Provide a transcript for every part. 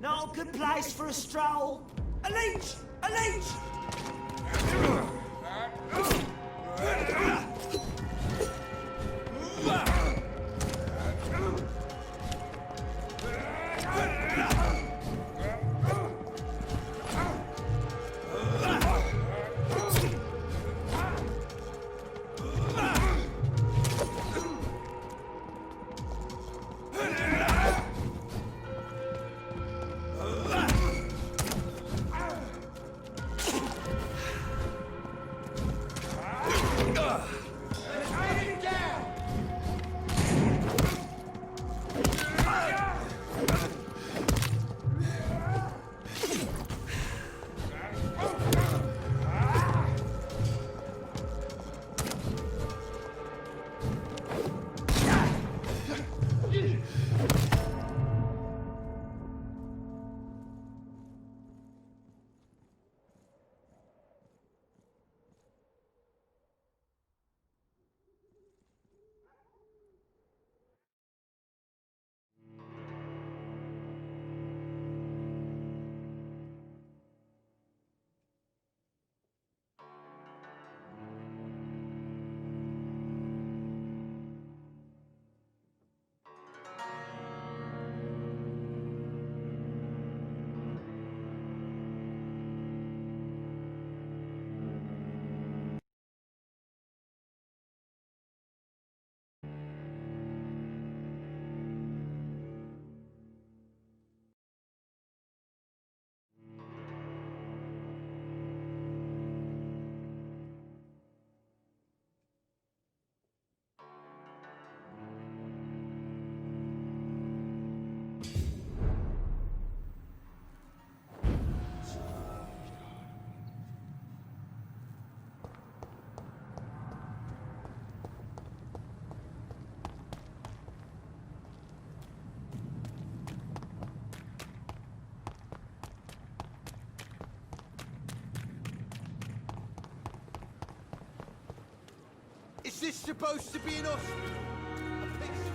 Not a good place for a stroll. A leech! A leech! Is this supposed to be an hospital? A pigsty?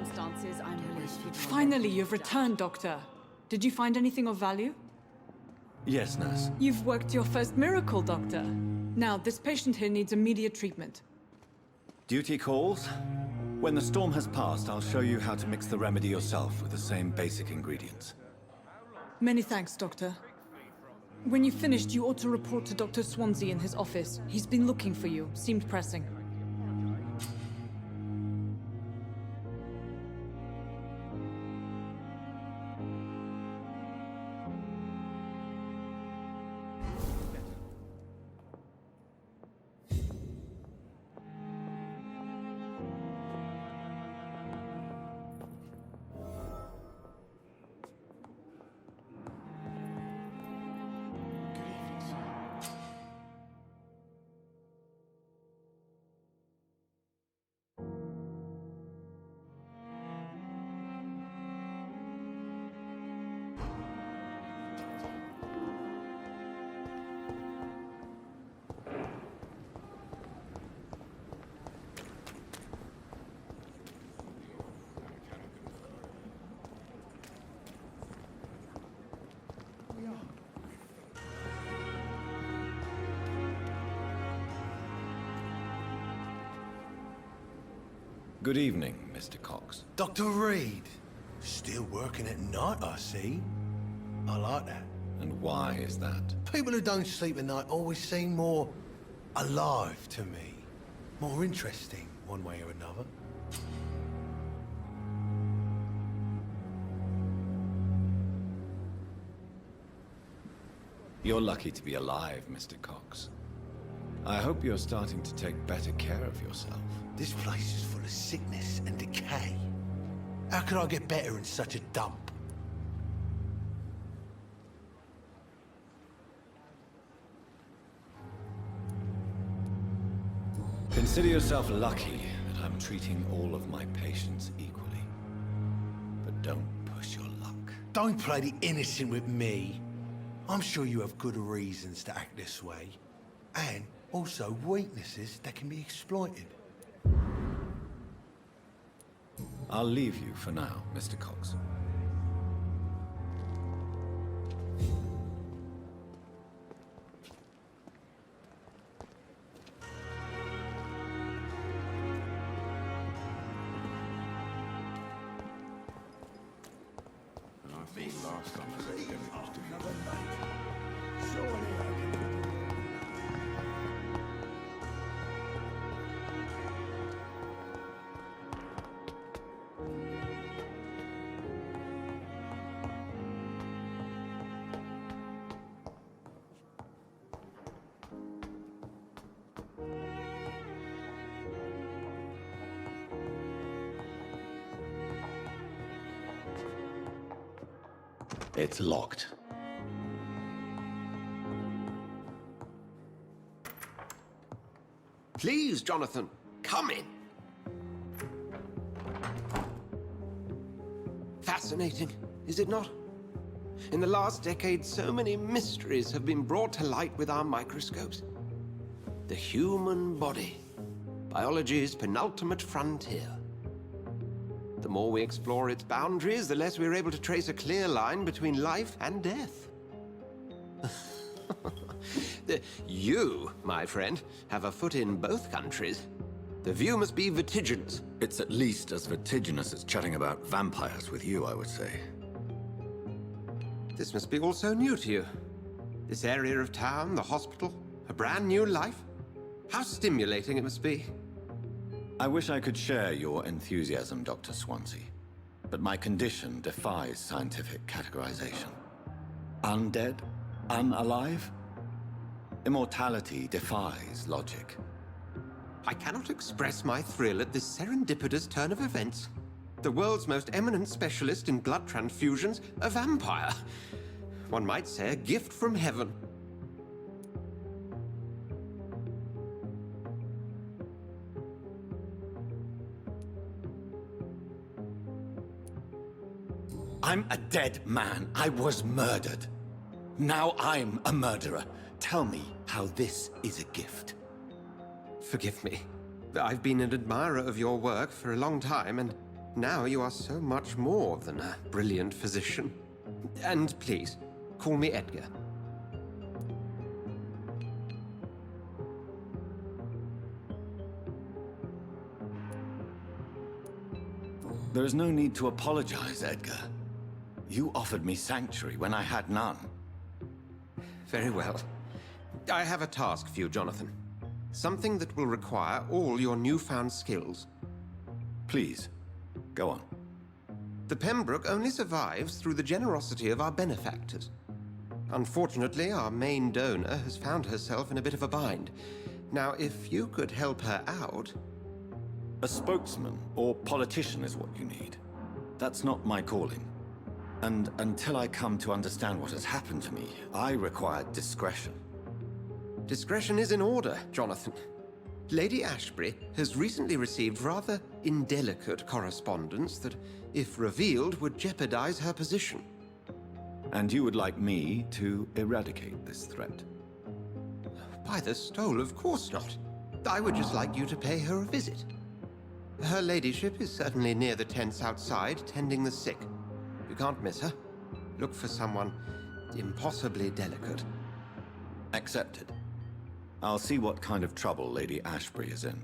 circumstances, I'm relieved you've Finally, you've returned, Doctor. Did you find anything of value? Yes, nurse. You've worked your first miracle, Doctor. Now, this patient here needs immediate treatment. Duty calls. When the storm has passed, I'll show you how to mix the remedy yourself with the same basic ingredients. Many thanks, Doctor. When you've finished, you ought to report to Dr. Swansea in his office. He's been looking for you. Seemed pressing. Good evening, Mr. Cox. Dr. Reid. Still working at night, I see. I like that. And why is that? People who don't sleep at night always seem more alive to me. More interesting, one way or another. You're lucky to be alive, Mr. Cox. I hope you're starting to take better care of yourself. This place is full of sickness and decay. How could I get better in such a dump? Consider yourself lucky that I'm treating all of my patients equally. But don't push your luck. Don't play the innocent with me. I'm sure you have good reasons to act this way. And also weaknesses that can be exploited. I'll leave you for now, Mr. Cox. It's locked. Please, Jonathan, come in. Fascinating, is it not? In the last decade, so many mysteries have been brought to light with our microscopes. The human body, biology's penultimate frontier. The more we explore its boundaries, the less we're able to trace a clear line between life and death. You, my friend, have a foot in both countries. The view must be vertiginous. It's at least as vertiginous as chatting about vampires with you, I would say. This must be all so new to you. This area of town, the hospital, a brand new life. How stimulating it must be. I wish I could share your enthusiasm, Dr. Swansea, but my condition defies scientific categorization. Undead? Unalive? Immortality defies logic. I cannot express my thrill at this serendipitous turn of events. The world's most eminent specialist in blood transfusions, a vampire. One might say a gift from heaven. I'm a dead man. I was murdered. Now I'm a murderer. Tell me how this is a gift. Forgive me. I've been an admirer of your work for a long time, and Now you are so much more than a brilliant physician. And please, call me Edgar. There is no need to apologize, Edgar. You offered me sanctuary when I had none. Very well. I have a task for you, Jonathan. Something that will require all your newfound skills. Please, go on. The Pembroke only survives through the generosity of our benefactors. Unfortunately, our main donor has found herself in a bit of a bind. Now, if you could help her out... A spokesman or politician is what you need. That's not my calling. And until I come to understand what has happened to me, I require discretion. Discretion is in order, Jonathan. Lady Ashbury has recently received rather indelicate correspondence that, if revealed, would jeopardize her position. And you would like me to eradicate this threat? By the stole, of course not. I would just like you to pay her a visit. Her ladyship is certainly near the tents outside, tending the sick. You can't miss her. Look for someone impossibly delicate. Accepted. I'll see what kind of trouble Lady Ashbury is in.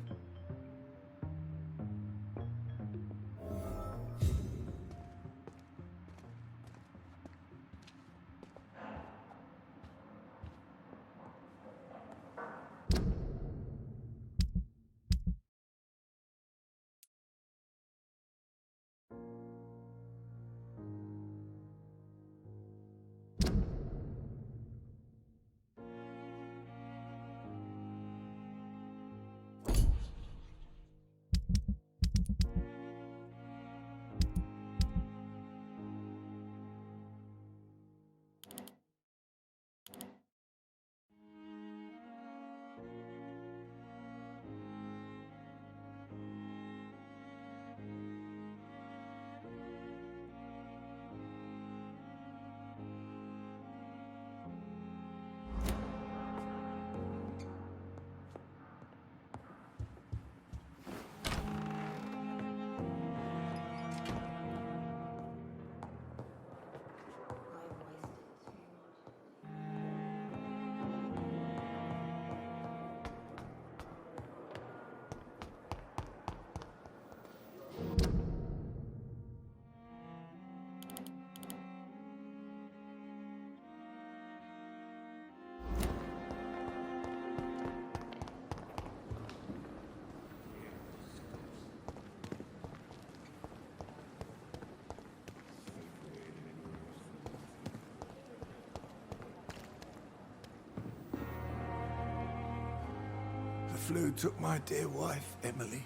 The flu took my dear wife, Emily.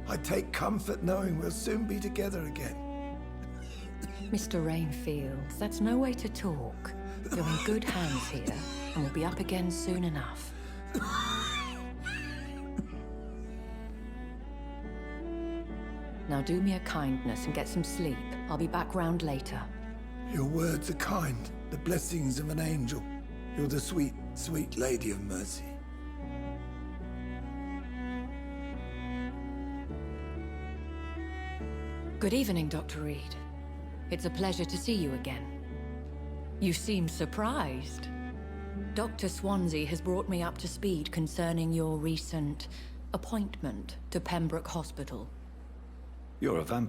I take comfort knowing we'll soon be together again. Mr. Rainfield, that's no way to talk. You're in good hands here, and we'll be up again soon enough. Now do me a kindness and get some sleep. I'll be back round later. Your words are kind, the blessings of an angel. You're the sweet, sweet Lady of Mercy. Good evening, Dr. Reid. It's a pleasure to see you again. You seem surprised. Dr. Swansea has brought me up to speed concerning your recent appointment to Pembroke Hospital. You're a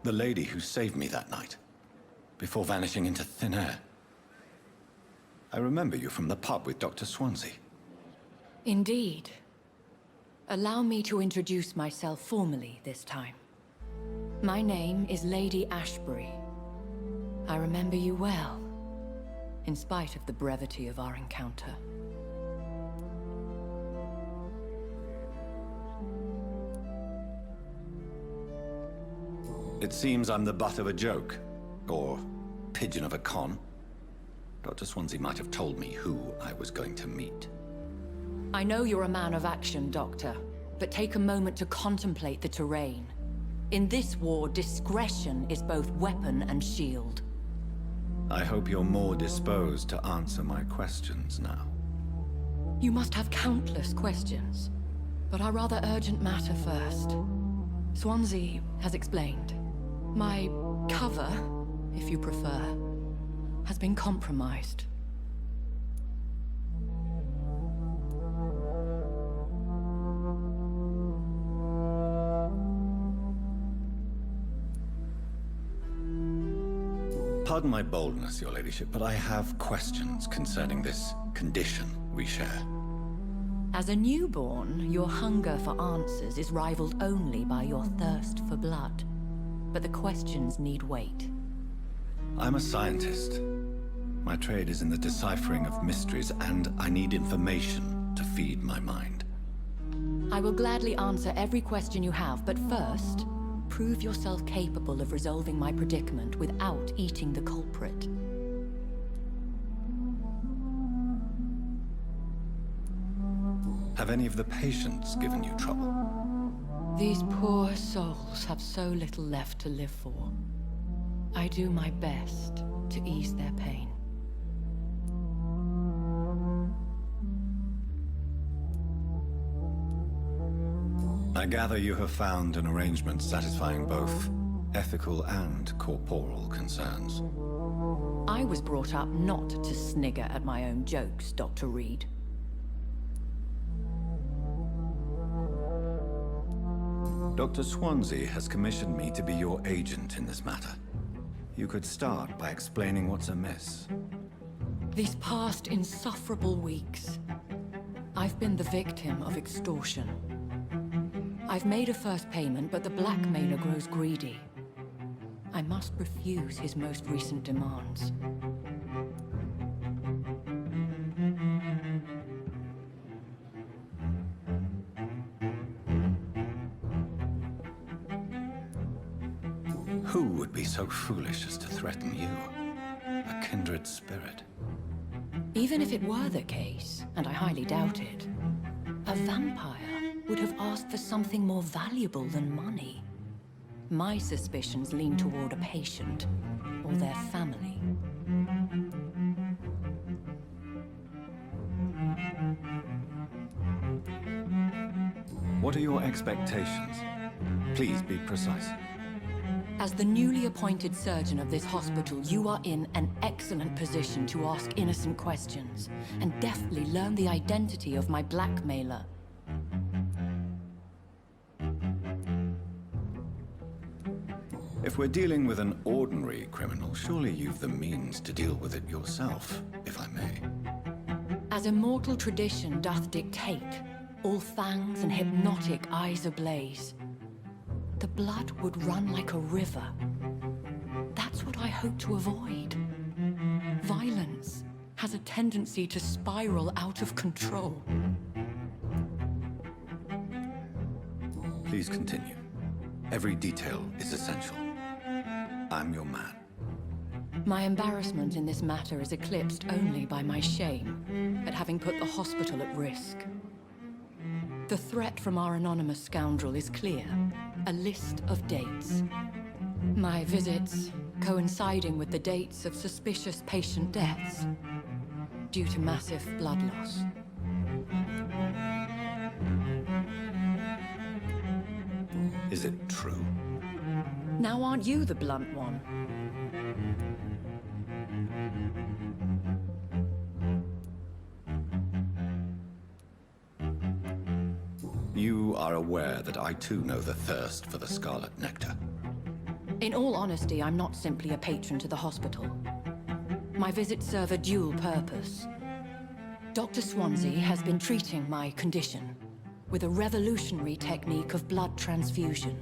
the lady who saved me that night, before vanishing into thin air. I remember you from the pub with Dr. Swansea. Indeed. Allow me to introduce myself formally this time. My name is Lady Ashbury. I remember you well, in spite of the brevity of our encounter. It seems I'm the butt of a joke, or pigeon of a con. Dr. Swansea might have told me who I was going to meet. I know you're a man of action, Doctor, but take a moment to contemplate the terrain. In this war, discretion is both weapon and shield. I hope you're more disposed to answer my questions now. You must have countless questions, but our rather urgent matter first. Swansea has explained. My cover, if you prefer, has been compromised. Pardon my boldness, your ladyship, but I have questions concerning this condition we share. As a newborn, your hunger for answers is rivaled only by your thirst for blood. But the questions need wait. I'm a scientist. My trade is in the deciphering of mysteries, and I need information to feed my mind. I will gladly answer every question you have, but first, prove yourself capable of resolving my predicament without eating the culprit. Have any of the patients given you trouble? These poor souls have so little left to live for. I do my best to ease their pain. I gather you have found an arrangement satisfying both ethical and corporal concerns. I was brought up not to snigger at my own jokes, Dr. Reid. Dr. Swansea has commissioned me to be your agent in this matter. You could start by explaining what's amiss. These past insufferable weeks, I've been the victim of extortion. I've made a first payment, but the blackmailer grows greedy. I must refuse his most recent demands. Who would be so foolish as to threaten you? A kindred spirit. Even if it were the case, and I highly doubt it, a vampire would have asked for something more valuable than money. My suspicions lean toward a patient, or their family. What are your expectations? Please be precise. As the newly appointed surgeon of this hospital, you are in an excellent position to ask innocent questions, and deftly learn the identity of my blackmailer. If we're dealing with an ordinary criminal, surely you've the means to deal with it yourself, if I may. As immortal tradition doth dictate, all fangs and hypnotic eyes ablaze, the blood would run like a river. That's what I hope to avoid. Violence has a tendency to spiral out of control. Please continue. Every detail is essential. I'm your man. My embarrassment in this matter is eclipsed only by my shame at having put the hospital at risk. The threat from our anonymous scoundrel is clear. A list of dates. My visits coinciding with the dates of suspicious patient deaths due to massive blood loss. Is it true? Now aren't you the blunt one? You are aware that I too know the thirst for the scarlet nectar. In all honesty, I'm not simply a patron to the hospital. My visits serve a dual purpose. Dr. Swansea has been treating my condition with a revolutionary technique of blood transfusion.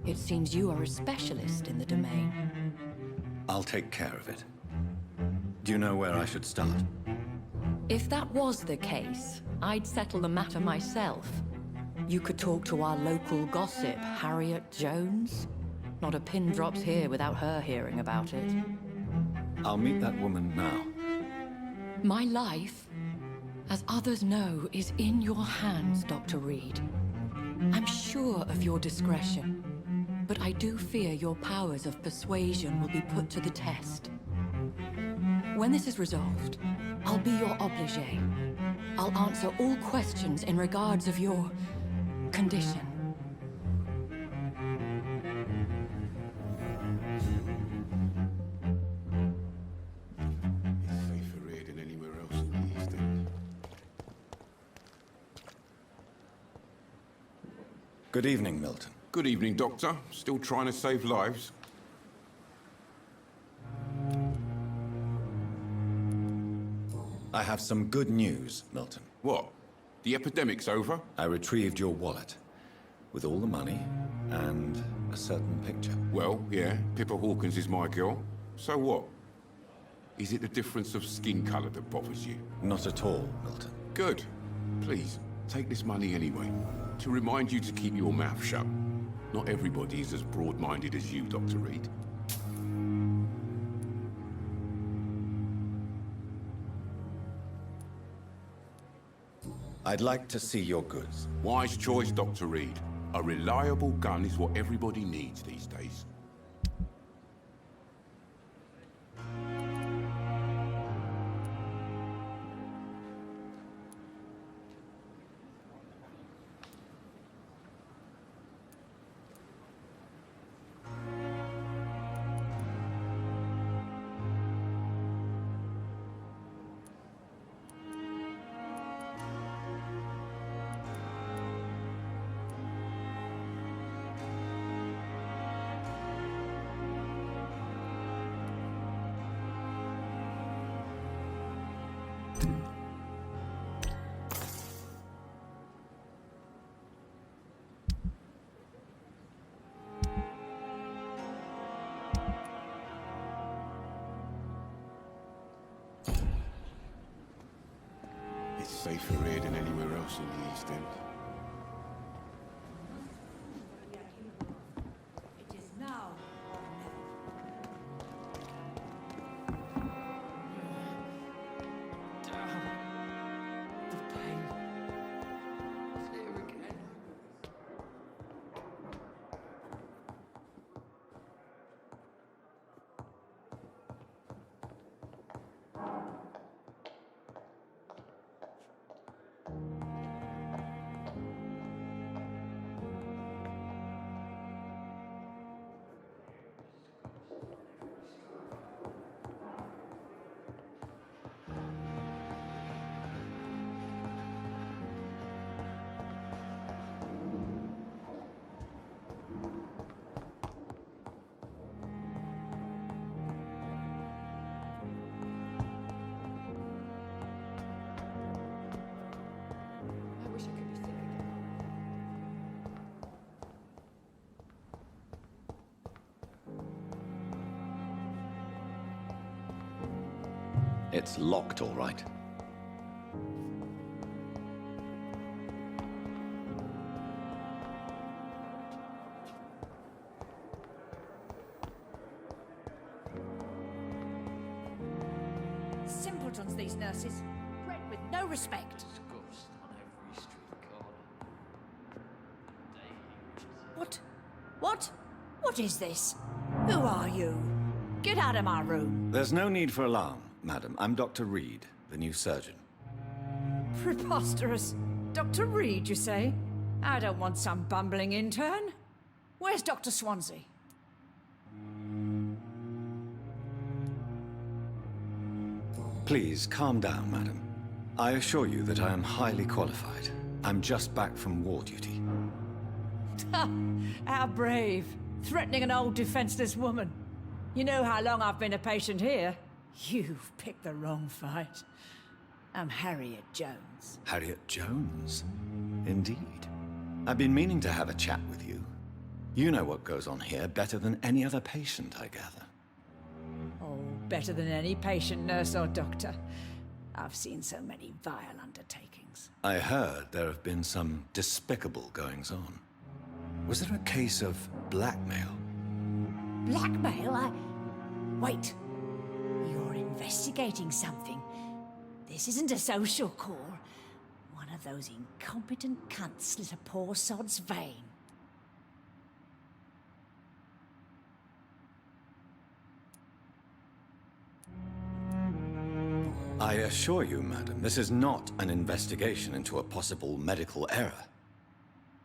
It seems you are a specialist in the domain. I'll take care of it. Do you know where I should start? If that was the case, I'd settle the matter myself. You could talk to our local gossip, Harriet Jones. Not a pin drops here without her hearing about it. I'll meet that woman now. My life, as others know, is in your hands, Dr. Reid. I'm sure of your discretion, but I do fear your powers of persuasion will be put to the test. When this is resolved, I'll be your obligé. I'll answer all questions in regards of your condition. Good evening, Milton. Good evening, Doctor. Still trying to save lives? I have some good news, Milton. What? The epidemic's over? I retrieved your wallet, with all the money and a certain picture. Well, yeah, Pippa Hawkins is my girl. So what? Is it the difference of skin colour that bothers you? Not at all, Milton. Good. Please, take this money anyway. To remind you to keep your mouth shut. Not everybody is as broad-minded as you, Dr. Reid. I'd like to see your goods. Wise choice, Dr. Reid. A reliable gun is what everybody needs these days. It's safer here than anywhere else in the East End. It is now or never. The pain. It's here again. I wish I could be sick again. It's locked, all right. Simpletons, these nurses. Bred with no respect. Disgust on every street corner. What is this? Who are you? Get out of my room. There's no need for alarm, madam. I'm Dr. Reid, the new surgeon. Preposterous. Dr. Reid, you say? I don't want some bumbling intern. Where's Dr. Swansea? Please, calm down, madam. I assure you that I am highly qualified. I'm just back from war duty. How brave. Threatening an old defenseless woman. You know how long I've been a patient here? You've picked the wrong fight. I'm Harriet Jones. Harriet Jones? Indeed. I've been meaning to have a chat with you. You know what goes on here better than any other patient, I gather. Oh, better than any patient, nurse or doctor. I've seen so many vile undertakings. I heard there have been some despicable goings-on. Was there a case of blackmail? Blackmail? Wait. You're investigating something. This isn't a social call. One of those incompetent cunts slit a poor sod's vein. I assure you, madam, this is not an investigation into a possible medical error.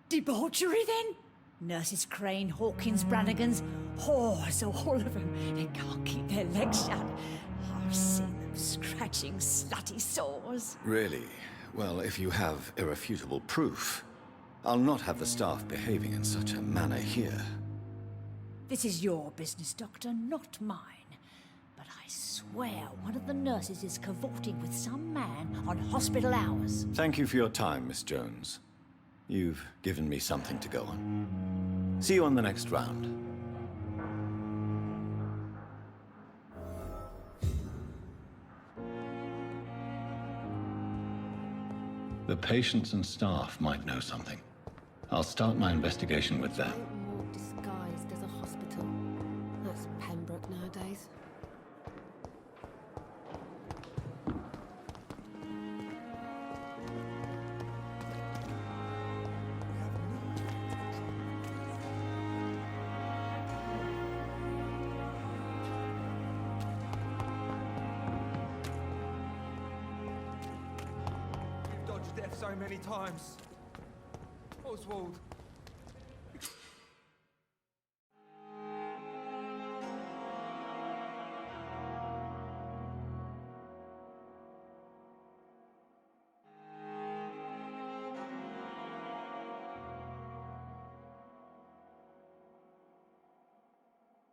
Debauchery, then? Nurses Crane, Hawkins, Brannigans, whores, all of them. They can't keep their legs shut. I've seen them scratching slutty sores. Really? Well, if you have irrefutable proof, I'll not have the staff behaving in such a manner here. This is your business, Doctor, not mine. But I swear one of the nurses is cavorting with some man on hospital hours. Thank you for your time, Miss Jones. You've given me something to go on. See you on the next round. The patients and staff might know something. I'll start my investigation with them. More disguised as a hospital. That's Pembroke nowadays. You've dodged death so many times. Oswald.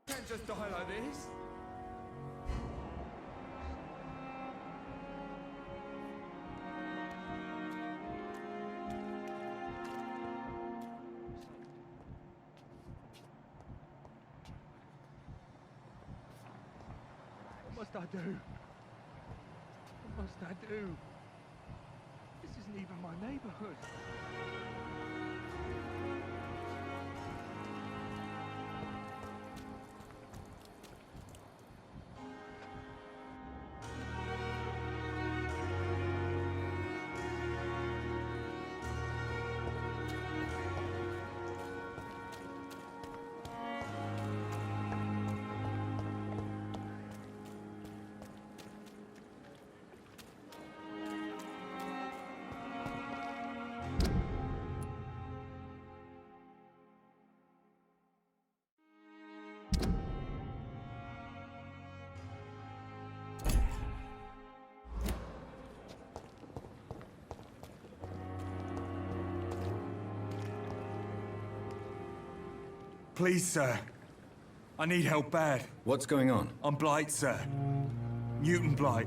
Can't just die like this. What must I do? What must I do? This isn't even my neighborhood. Please, sir. I need help bad. What's going on? I'm Blight, sir. Newton Blight.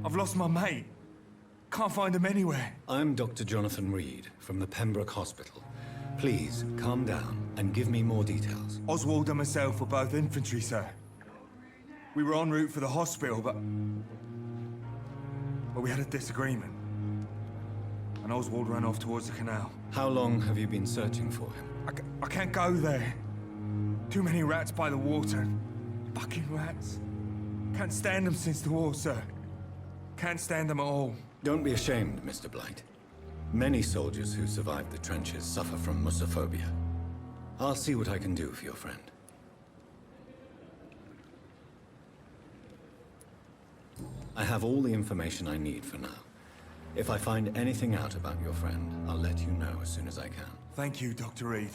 I've lost my mate. Can't find him anywhere. I'm Dr. Jonathan Reid from the Pembroke Hospital. Please, calm down and give me more details. Oswald and myself were both infantry, sir. We were en route for the hospital, but we had a disagreement. And Oswald ran off towards the canal. How long have you been searching for him? I can't go there. Too many rats by the water. Fucking rats. Can't stand them since the war, sir. Can't stand them at all. Don't be ashamed, Mr. Blight. Many soldiers who survived the trenches suffer from musophobia. I'll see what I can do for your friend. I have all the information I need for now. If I find anything out about your friend, I'll let you know as soon as I can. Thank you, Dr. Reid.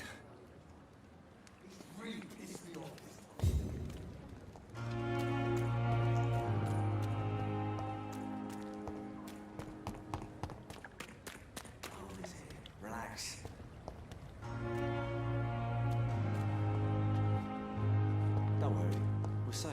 Relax. Don't worry, we're safe.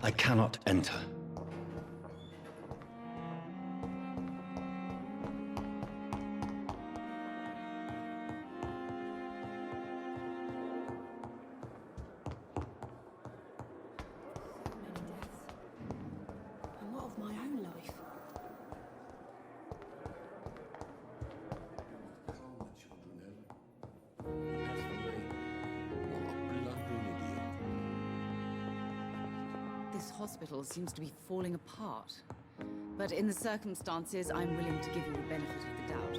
I cannot enter. And what of my own life? This hospital seems to be falling apart. But in the circumstances, I'm willing to give you the benefit of the doubt.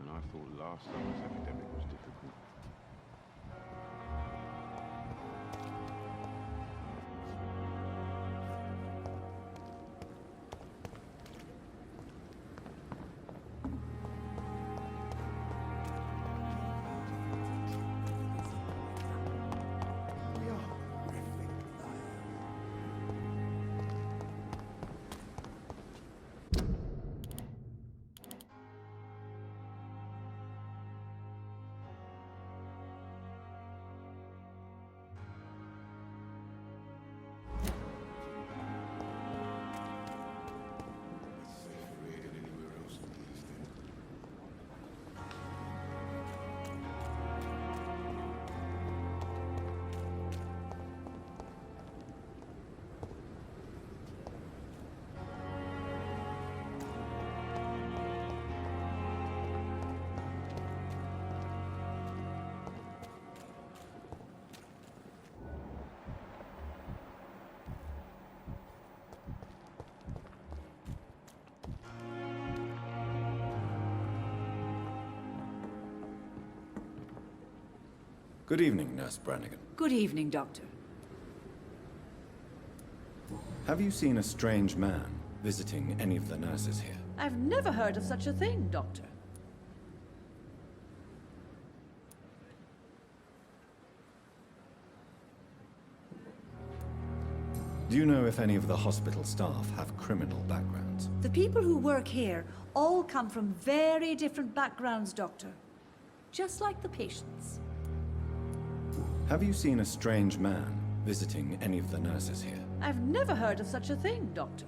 I thought last summer's epidemic was difficult. Good evening, Nurse Brannigan. Good evening, Doctor. Have you seen a strange man visiting any of the nurses here? I've never heard of such a thing, Doctor. Do you know if any of the hospital staff have criminal backgrounds? The people who work here all come from very different backgrounds, Doctor. Just like the patients. Have you seen a strange man visiting any of the nurses here? I've never heard of such a thing, Doctor.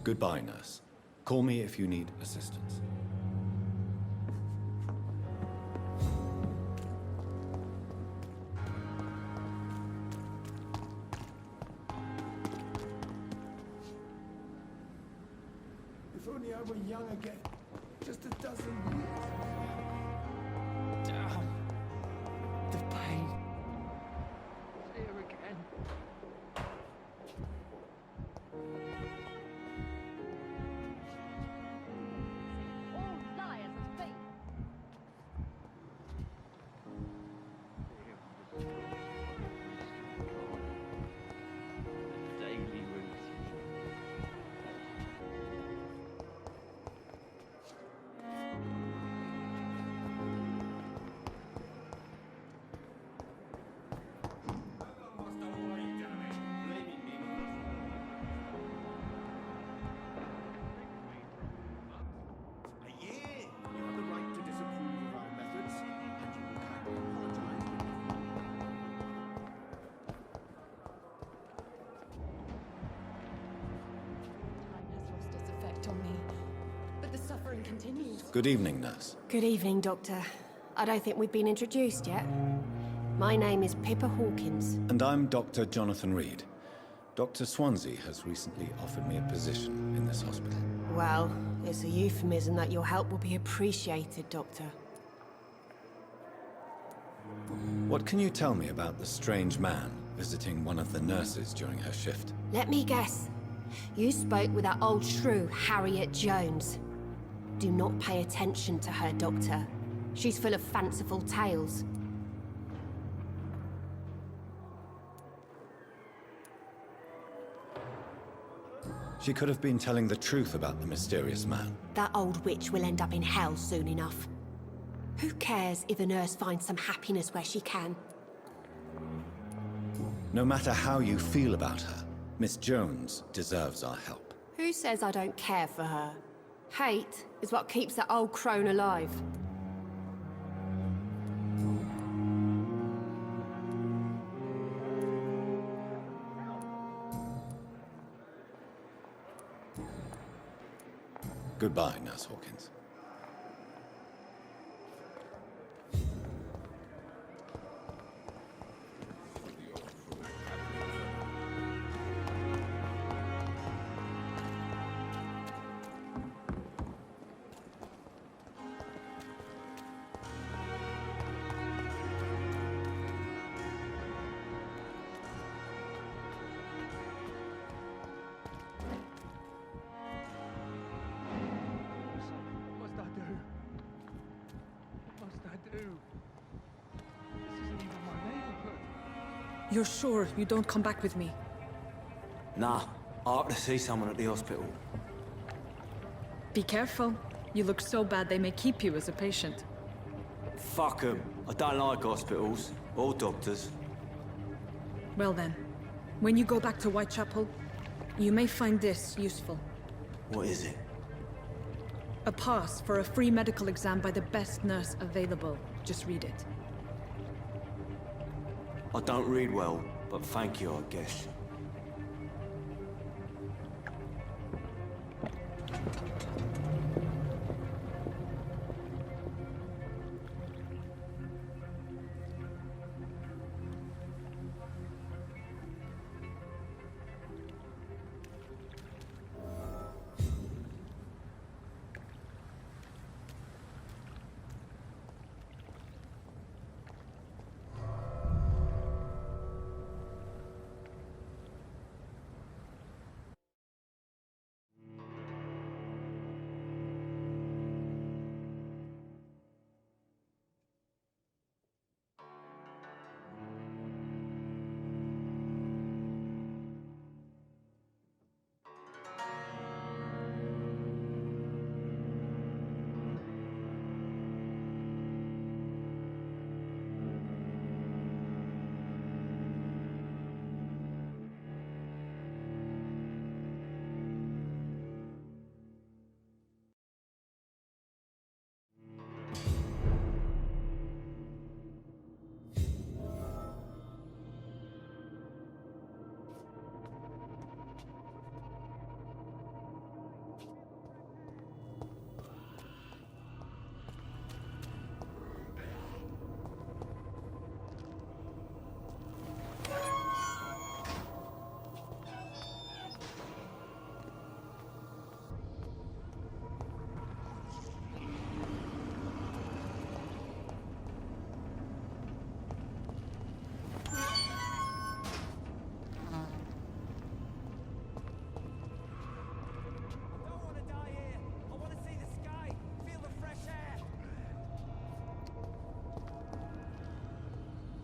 Goodbye, nurse. Call me if you need assistance. If only I were young again. Just a dozen years. Damn. The pain. Here again. All liars and fake. Daily routine. wait on me. But the suffering continues. Good evening, nurse. Good evening, Doctor. I don't think we've been introduced yet. My name is Pippa Hawkins. And I'm Dr. Jonathan Reid. Dr. Swansea has recently offered me a position in this hospital. Well, it's a euphemism that your help will be appreciated, Doctor. What can you tell me about the strange man visiting one of the nurses during her shift? Let me guess. You spoke with that old shrew, Harriet Jones. Do not pay attention to her, Doctor. She's full of fanciful tales. She could have been telling the truth about the mysterious man. That old witch will end up in hell soon enough. Who cares if a nurse finds some happiness where she can? No matter how you feel about her, Miss Jones deserves our help. Who says I don't care for her? Hate is what keeps that old crone alive. Goodbye, Nurse Hawkins. You're sure you don't come back with me? Nah, I have to see someone at the hospital. Be careful. You look so bad they may keep you as a patient. Fuck 'em. I don't like hospitals, or doctors. Well then, when you go back to Whitechapel, you may find this useful. What is it? A pass for a free medical exam by the best nurse available. Just read it. I don't read well, but thank you, I guess.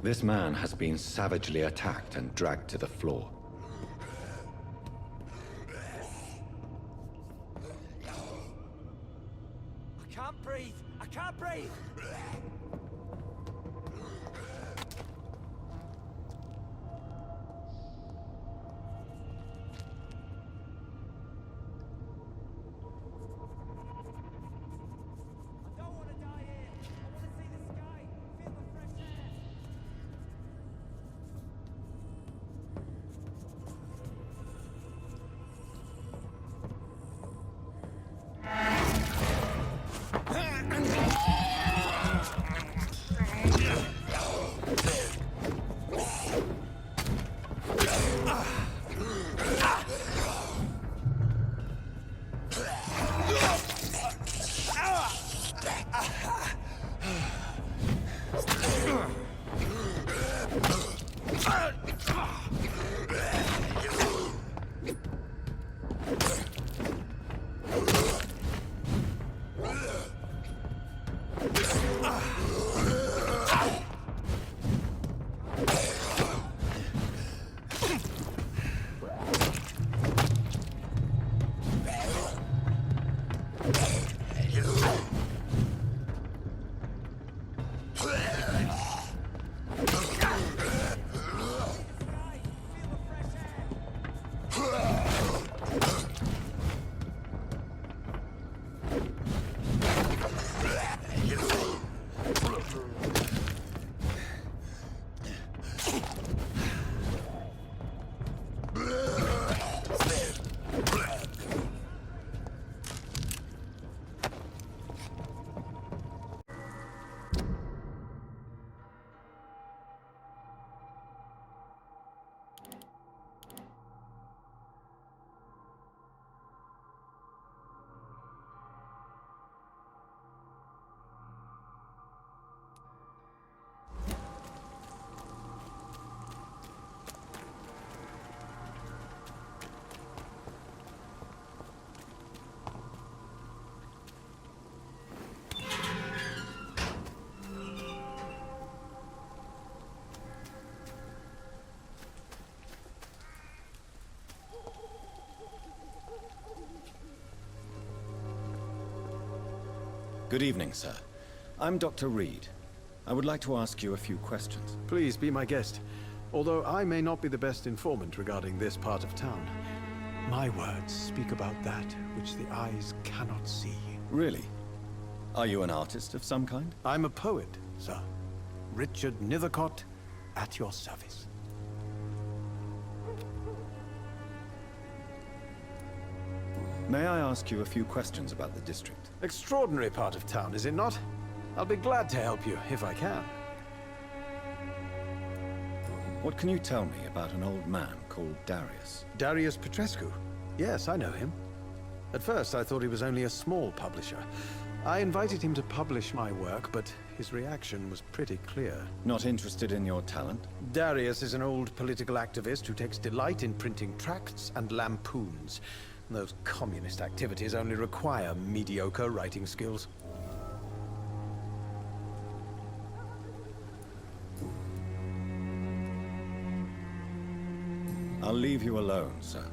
This man has been savagely attacked and dragged to the floor. I can't breathe! I can't breathe! Good evening, sir. I'm Dr. Reid. I would like to ask you a few questions. Please be my guest. Although I may not be the best informant regarding this part of town, my words speak about that which the eyes cannot see. Really? Are you an artist of some kind? I'm a poet, sir. Richard Nethercott, at your service. May I ask you a few questions about the district? Extraordinary part of town, is it not? I'll be glad to help you, if I can. What can you tell me about an old man called Darius? Darius Petrescu? Yes, I know him. At first, I thought he was only a small publisher. I invited him to publish my work, but his reaction was pretty clear. Not interested in your talent? Darius is an old political activist who takes delight in printing tracts and lampoons. Those communist activities only require mediocre writing skills. I'll leave you alone, sir.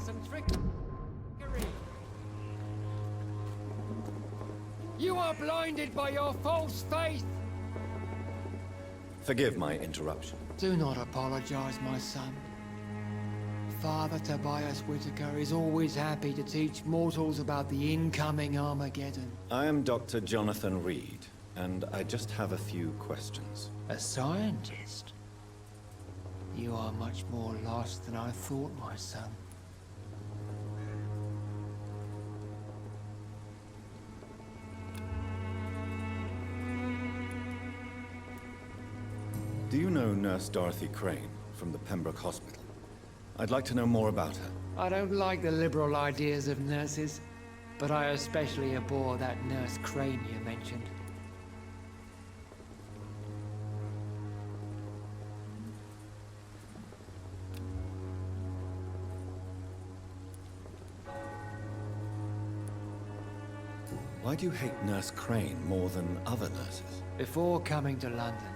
And trickery. You are blinded by your false faith. Forgive my interruption. Do not apologize, my son. Father Tobias Whitaker is always happy to teach mortals about the incoming Armageddon. I am Dr. Jonathan Reid, and I just have a few questions. A scientist? You are much more lost than I thought, my son. Do you know Nurse Dorothy Crane from the Pembroke Hospital? I'd like to know more about her. I don't like the liberal ideas of nurses, but I especially abhor that Nurse Crane you mentioned. Why do you hate Nurse Crane more than other nurses? Before coming to London,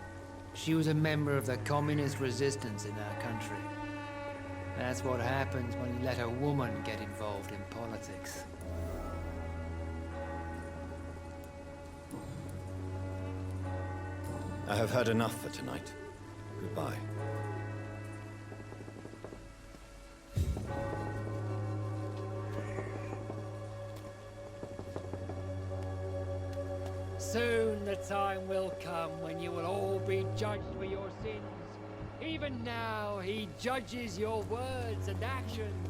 she was a member of the communist resistance in our country. That's what happens when you let a woman get involved in politics. I have heard enough for tonight. Goodbye. Soon the time will come when you will all be judged for your sins Even now, he judges your words and actions.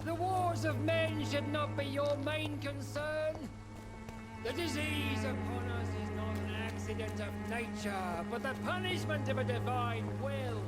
The wars of men should not be your main concern. The disease upon us is not an accident of nature, but the punishment of a divine will.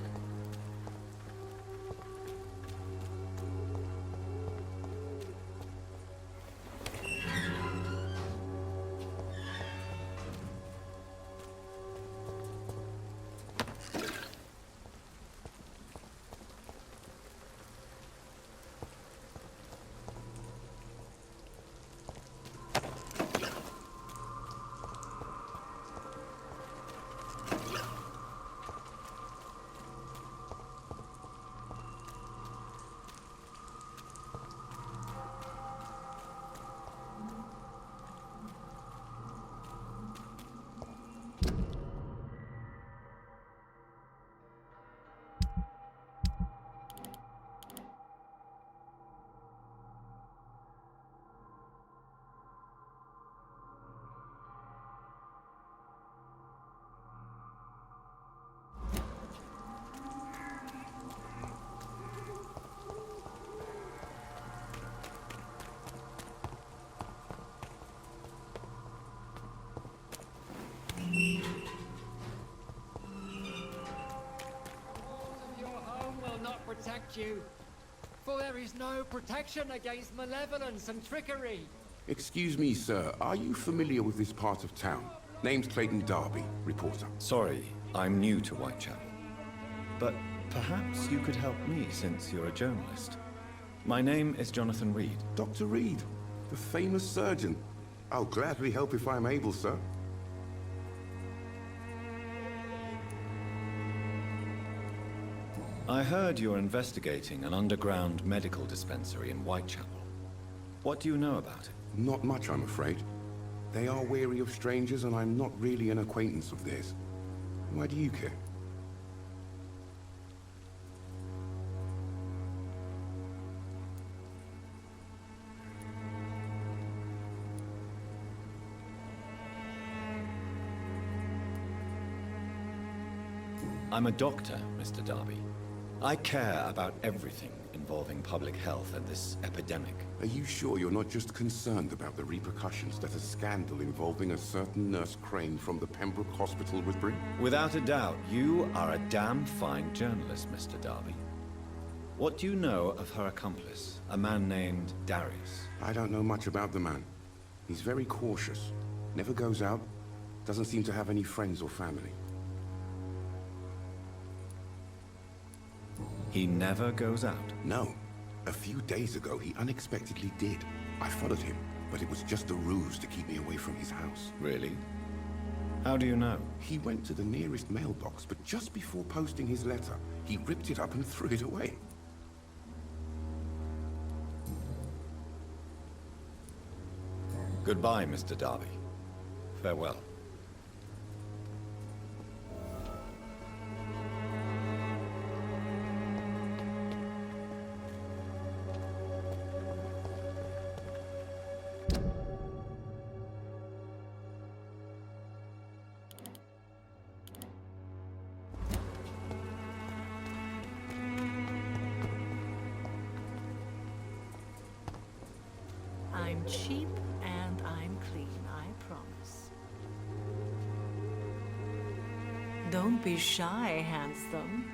Protect you, for there is no protection against malevolence and trickery. Excuse me, sir. Are you familiar with this part of town? Name's Clayton Darby, reporter. Sorry, I'm new to Whitechapel. But perhaps you could help me since you're a journalist. My name is Jonathan Reid. Dr. Reid, the famous surgeon. I'll gladly help if I'm able, sir. I heard you're investigating an underground medical dispensary in Whitechapel. What do you know about it? Not much, I'm afraid. They are wary of strangers, and I'm not really an acquaintance of theirs. Why do you care? I'm a doctor, Mr. Darby. I care about everything involving public health and this epidemic. Are you sure you're not just concerned about the repercussions that a scandal involving a certain Nurse Crane from the Pembroke Hospital would bring? Without a doubt, you are a damn fine journalist, Mr. Darby. What do you know of her accomplice, a man named Darius? I don't know much about the man. He's very cautious. Never goes out. Doesn't seem to have any friends or family. He never goes out? No. A few days ago, he unexpectedly did. I followed him, but it was just a ruse to keep me away from his house. Really? How do you know? He went to the nearest mailbox, but just before posting his letter, he ripped it up and threw it away. Goodbye, Mr. Darby. Farewell. I'm cheap and I'm clean, I promise. Don't be shy, handsome.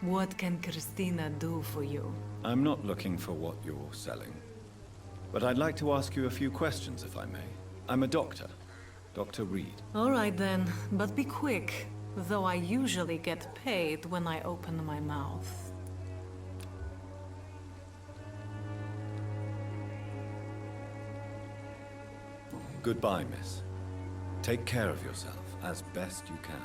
What can Christina do for you? I'm not looking for what you're selling. But I'd like to ask you a few questions, if I may. I'm a doctor. Dr. Reid. All right then, but be quick. Though I usually get paid when I open my mouth. Goodbye, miss. Take care of yourself as best you can.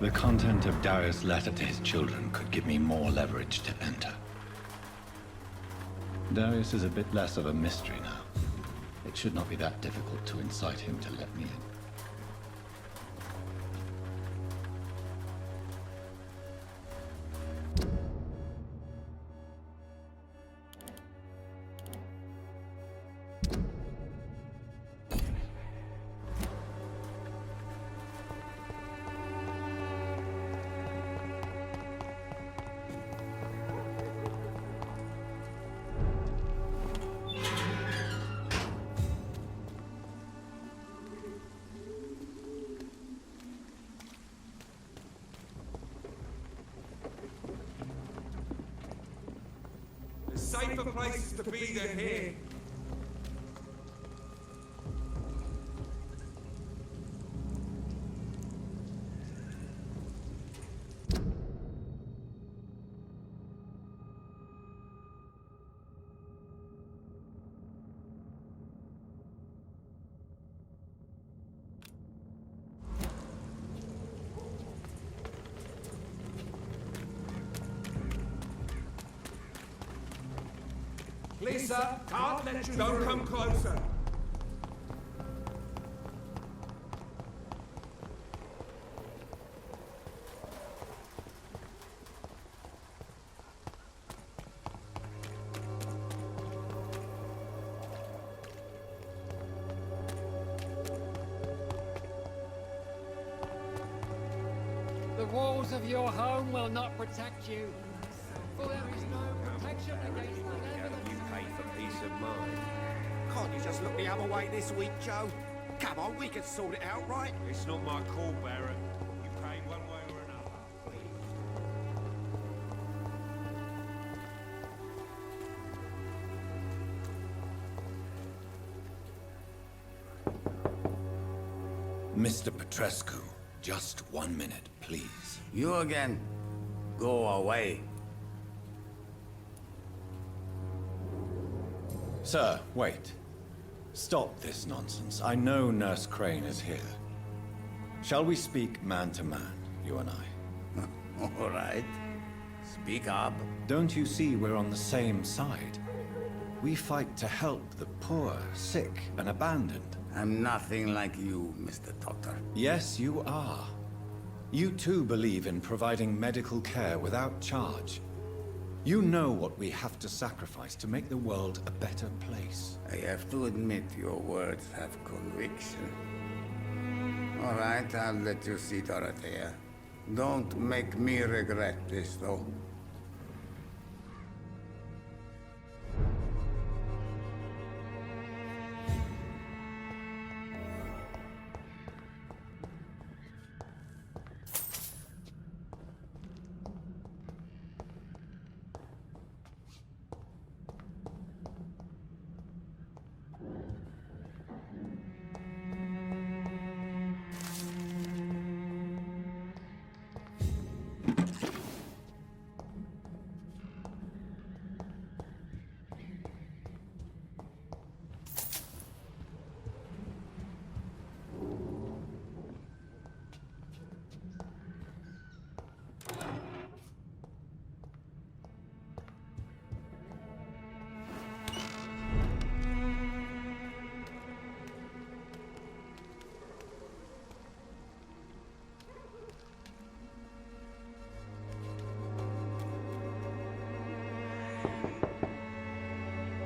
The content of Darius' letter to his children could give me more leverage to enter. Darius is a bit less of a mystery now. It should not be that difficult to incite him to let me in. There's safer places to be than here. Lisa, can't let you Don't come closer. The walls of your home will not protect you, for there is no protection against malevolence. You pay for peace of mind. Can't you just look the other way this week, Joe? Come on, we can sort it out, right? It's not my call, Barrett. You pay one way or another. Mr. Petrescu, just 1 minute, please. You again. Go away. Sir, wait. Stop this nonsense. I know Nurse Crane is here. Shall we speak man to man, you and I? All right. Speak up. Don't you see we're on the same side? We fight to help the poor, sick, and abandoned. I'm nothing like you, Mr. Doctor. Yes, you are. You too believe in providing medical care without charge. You know what we have to sacrifice to make the world a better place. I have to admit your words have conviction. All right, I'll let you see Dorothea. Don't make me regret this, though.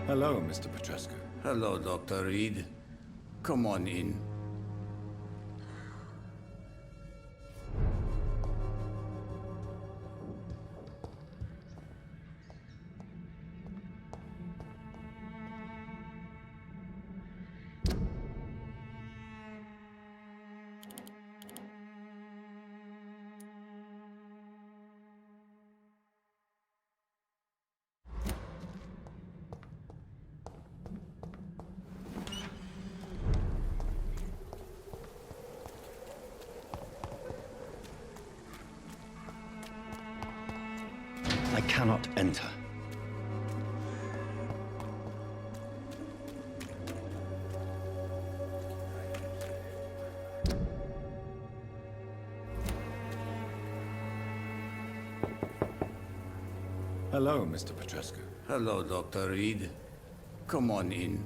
Hello, Mr. Petrescu. Hello, Dr. Reid. Come on in. I cannot enter. Hello, Mr. Petrescu. Hello, Dr. Reid. Come on in.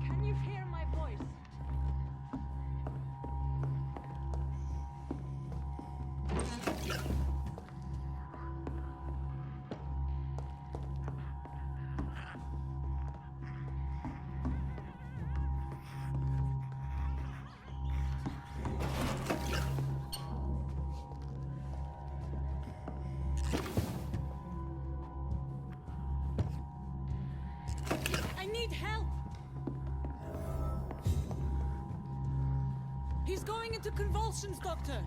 Can you hear my voice? I need help! He's going into convulsions, Doctor!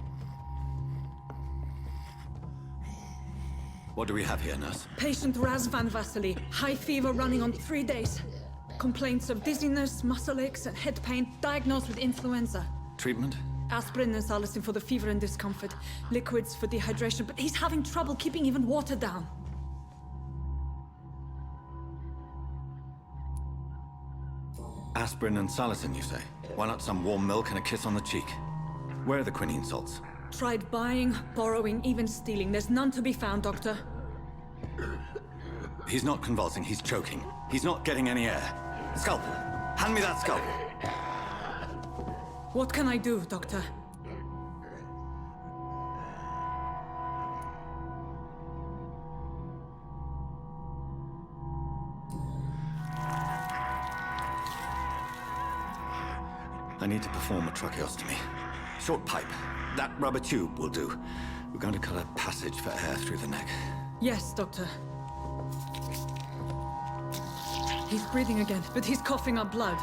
What do we have here, nurse? Patient Raz Van Vasily. High fever running on 3 days. Complaints of dizziness, muscle aches, and head pain. Diagnosed with influenza. Treatment? Aspirin and salicin for the fever and discomfort. Liquids for dehydration, but he's having trouble keeping even water down. Aspirin and salicin, you say? Why not some warm milk and a kiss on the cheek? Where are the quinine salts? Tried buying, borrowing, even stealing. There's none to be found, Doctor. He's not convulsing, he's choking. He's not getting any air. Scalpel! Hand me that scalpel! What can I do, Doctor? I need to perform a tracheostomy. Short pipe. That rubber tube will do. We're going to cut a passage for air through the neck. Yes, Doctor. He's breathing again, but he's coughing up blood.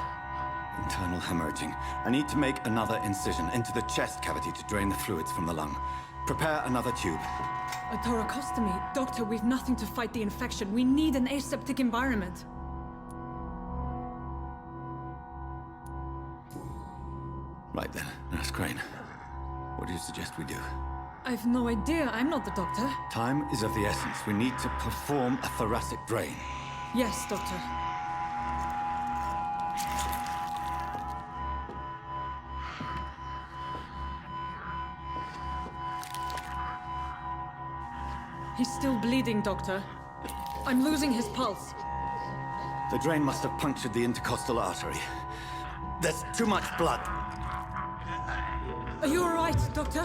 Internal hemorrhaging. I need to make another incision into the chest cavity to drain the fluids from the lung. Prepare another tube. A thoracostomy? Doctor, we've nothing to fight the infection. We need an aseptic environment. Right then, Nurse Crane. What do you suggest we do? I've no idea. I'm not the doctor. Time is of the essence. We need to perform a thoracic drain. Yes, Doctor. He's still bleeding, Doctor. I'm losing his pulse. The drain must have punctured the intercostal artery. There's too much blood. Are you all right, Doctor?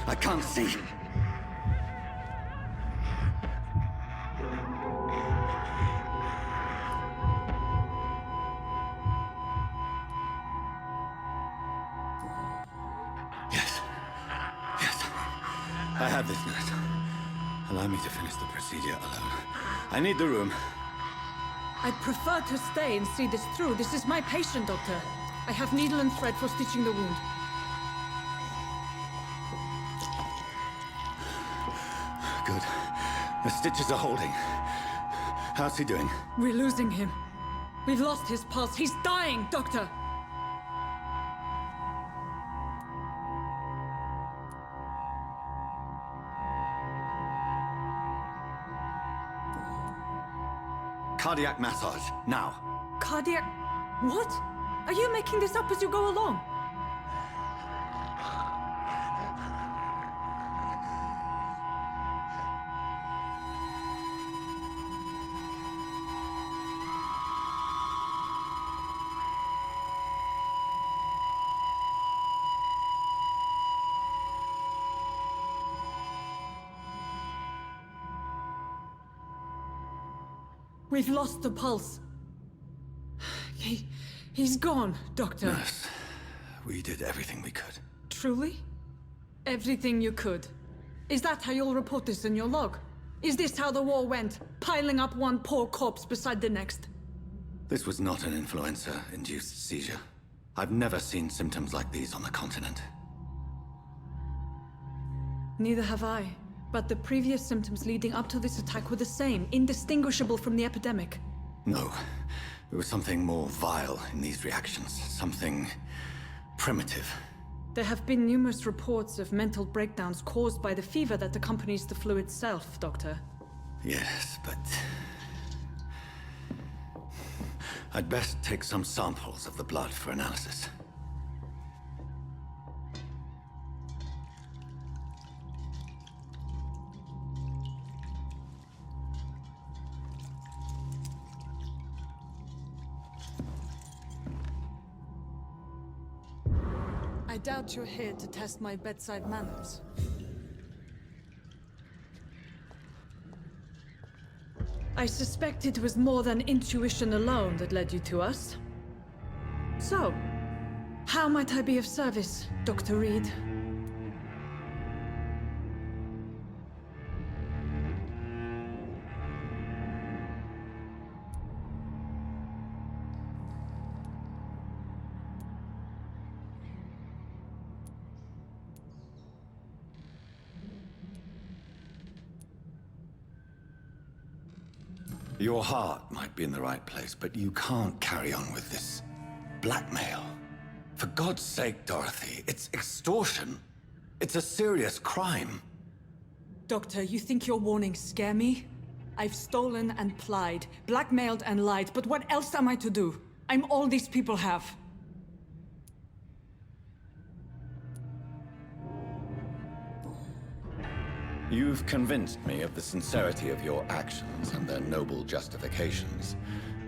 I can't see. Yes. I have this, nurse. Allow me to finish the procedure alone. I need the room. I'd prefer to stay and see this through. This is my patient, Doctor. I have needle and thread for stitching the wound. Good. The stitches are holding. How's he doing? We're losing him. We've lost his pulse. He's dying, Doctor! Cardiac massage, now. Cardiac... What? Are you making this up as you go along? We've lost the pulse. He's gone, Doctor. Nurse, we did everything we could. Truly? Everything you could. Is that how you'll report this in your log? Is this how the war went? Piling up one poor corpse beside the next? This was not an influenza-induced seizure. I've never seen symptoms like these on the continent. Neither have I. But the previous symptoms leading up to this attack were the same, indistinguishable from the epidemic. No. There was something more vile in these reactions. Something primitive. There have been numerous reports of mental breakdowns caused by the fever that accompanies the flu itself, Doctor. Yes, but... I'd best take some samples of the blood for analysis. I doubt you're here to test my bedside manners. I suspect it was more than intuition alone that led you to us. So, how might I be of service, Dr. Reid? Your heart might be in the right place, but you can't carry on with this blackmail. For God's sake, Dorothy, it's extortion. It's a serious crime. Doctor, you think your warnings scare me? I've stolen and plied, blackmailed and lied, but what else am I to do? I'm all these people have. You've convinced me of the sincerity of your actions and their noble justifications.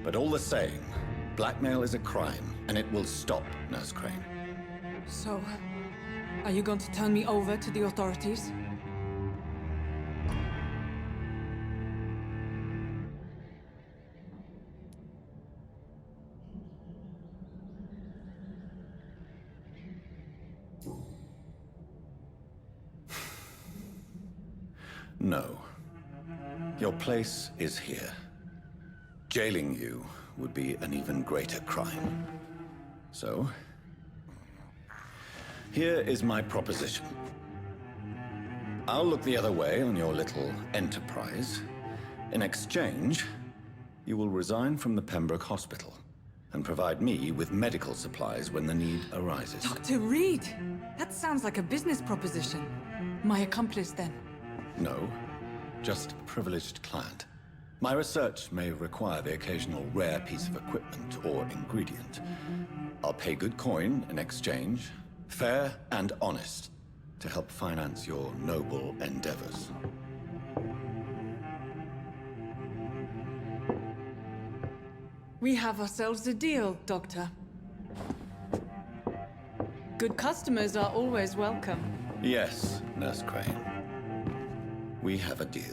But all the same, blackmail is a crime, and it will stop, Nurse Crane. So, are you going to turn me over to the authorities? No. Your place is here. Jailing you would be an even greater crime. So, here is my proposition. I'll look the other way on your little enterprise. In exchange, you will resign from the Pembroke Hospital and provide me with medical supplies when the need arises. Dr. Reid! That sounds like a business proposition. My accomplice, then. No, just a privileged client. My research may require the occasional rare piece of equipment or ingredient. I'll pay good coin in exchange, fair and honest, to help finance your noble endeavors. We have ourselves a deal, Doctor. Good customers are always welcome. Yes, Nurse Crane. We have a deal.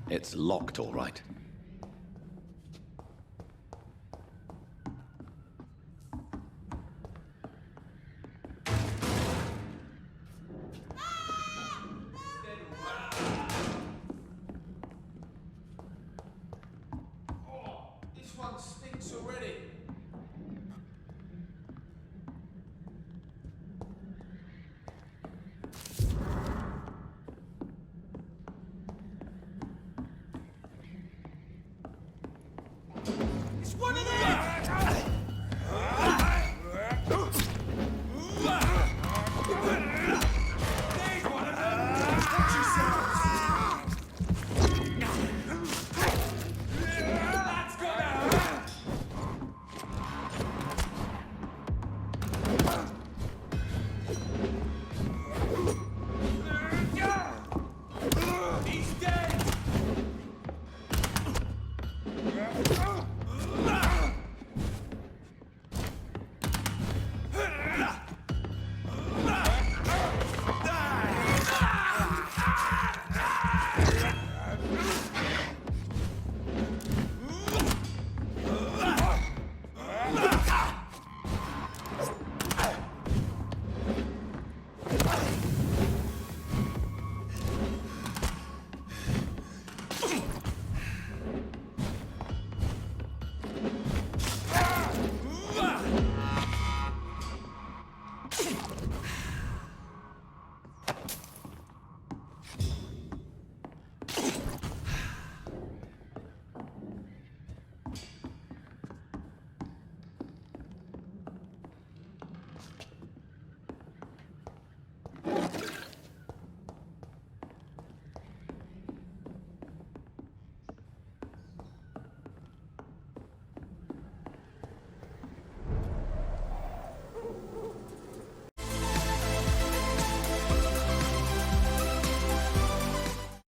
It's locked, all right. It's one of them!